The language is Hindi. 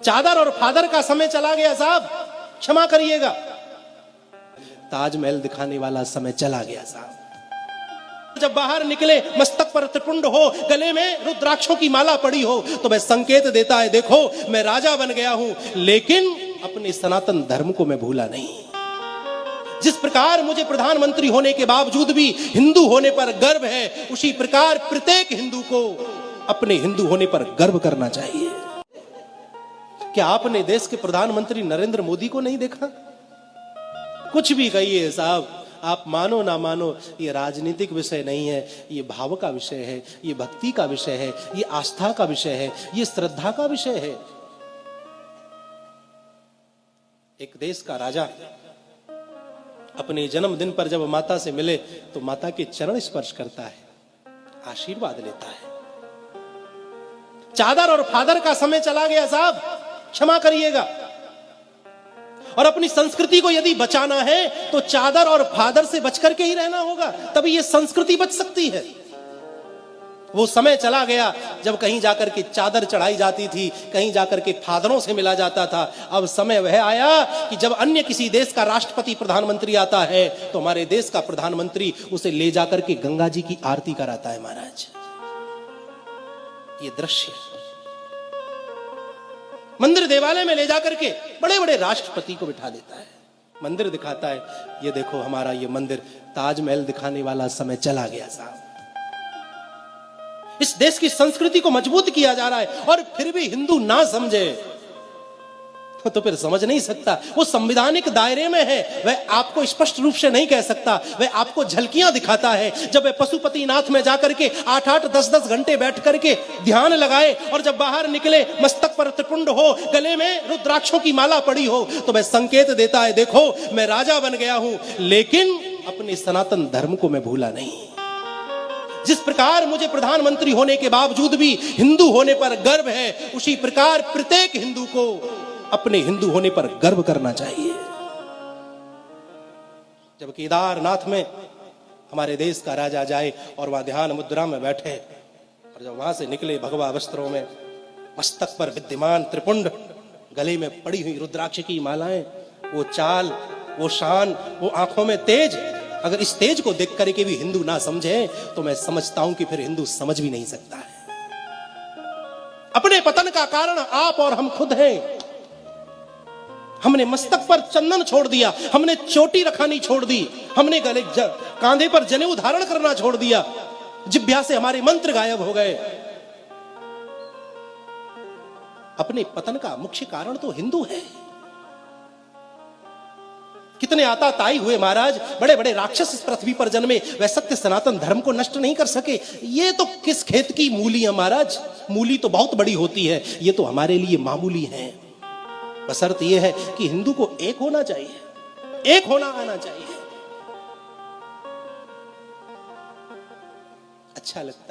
चादर और फादर का समय चला गया साहब, क्षमा करिएगा। ताजमहल दिखाने वाला समय चला गया साहब। जब बाहर निकले मस्तक पर त्रिपुंड हो, गले में रुद्राक्षों की माला पड़ी हो, तो वह संकेत देता है देखो मैं राजा बन गया हूं, लेकिन अपने सनातन धर्म को मैं भूला नहीं। जिस प्रकार मुझे प्रधानमंत्री होने के बावजूद भी हिंदू होने पर गर्व है, उसी प्रकार प्रत्येक हिंदू को अपने हिंदू होने पर गर्व करना चाहिए। क्या आपने देश के प्रधानमंत्री नरेंद्र मोदी को नहीं देखा? कुछ भी कहिए साहब, आप मानो ना मानो, ये राजनीतिक विषय नहीं है, ये भाव का विषय है, ये भक्ति का विषय है, ये आस्था का विषय है, ये श्रद्धा का विषय है। एक देश का राजा अपने जन्मदिन पर जब माता से मिले तो माता के चरण स्पर्श करता है, आशीर्वाद लेता है। चादर और फादर का समय चला गया साहब, क्षमा करिएगा। और अपनी संस्कृति को यदि बचाना है तो चादर और फादर से बचकर के ही रहना होगा, तभी ये संस्कृति बच सकती है। वो समय चला गया जब कहीं जाकर के चादर चढ़ाई जाती थी, कहीं जाकर के फादरों से मिला जाता था। अब समय वह आया कि जब अन्य किसी देश का राष्ट्रपति प्रधानमंत्री आता है तो हमारे देश का प्रधानमंत्री उसे ले जाकर के गंगा जी की आरती कराता है। महाराज, ये दृश्य मंदिर देवालय में ले जाकर के बड़े बड़े राष्ट्रपति को बिठा देता है, मंदिर दिखाता है, ये देखो हमारा ये मंदिर। ताजमहल दिखाने वाला समय चला गया साहब। इस देश की संस्कृति को मजबूत किया जा रहा है और फिर भी हिंदू ना समझे तो फिर समझ नहीं सकता। वो संवैधानिक दायरे में है, वह आपको स्पष्ट रूप से नहीं कह सकता, वह आपको झलकियां दिखाता है। जब वह पशुपतिनाथ में जाकर के 8-8, 10-10 घंटे बैठ करके ध्यान लगाए और जब बाहर निकले मस्तक पर त्रिपुंड हो, गले में रुद्राक्षों की माला पड़ी हो, तो वह संकेत देता है देखो मैं राजा बन गया हूं, लेकिन अपने सनातन धर्म को मैं भूला नहीं। जिस प्रकार मुझे प्रधानमंत्री होने के बावजूद भी हिंदू होने पर गर्व है, उसी प्रकार प्रत्येक हिंदू को अपने हिंदू होने पर गर्व करना चाहिए। जब केदारनाथ में हमारे देश का राजा जाए और वहां ध्यान मुद्रा में बैठे और जब वहां से निकले भगवा वस्त्रों में, मस्तक पर विद्यमान त्रिपुंड, गले में पड़ी हुई रुद्राक्ष की मालाएं, वो चाल, वो शान, वो आंखों में तेज, अगर इस तेज को देख करके भी हिंदू ना समझे तो मैं समझता हूं कि फिर हिंदू समझ भी नहीं सकता है। अपने पतन का कारण आप और हम खुद हैं। हमने मस्तक पर चंदन छोड़ दिया, हमने चोटी रखानी छोड़ दी, हमने गले कांधे पर जनेऊ धारण करना छोड़ दिया, जिह्वा से हमारे मंत्र गायब हो गए। अपने पतन का मुख्य कारण तो हिंदू है। कितने आताताई हुए महाराज, बड़े बड़े राक्षस इस पृथ्वी पर जन्मे, वह सत्य सनातन धर्म को नष्ट नहीं कर सके। ये तो किस खेत की मूली है महाराज, मूली तो बहुत बड़ी होती है, ये तो हमारे लिए मामूली है। बशर्त यह है कि हिंदू को एक होना चाहिए, एक होना आना चाहिए। अच्छा लगता है।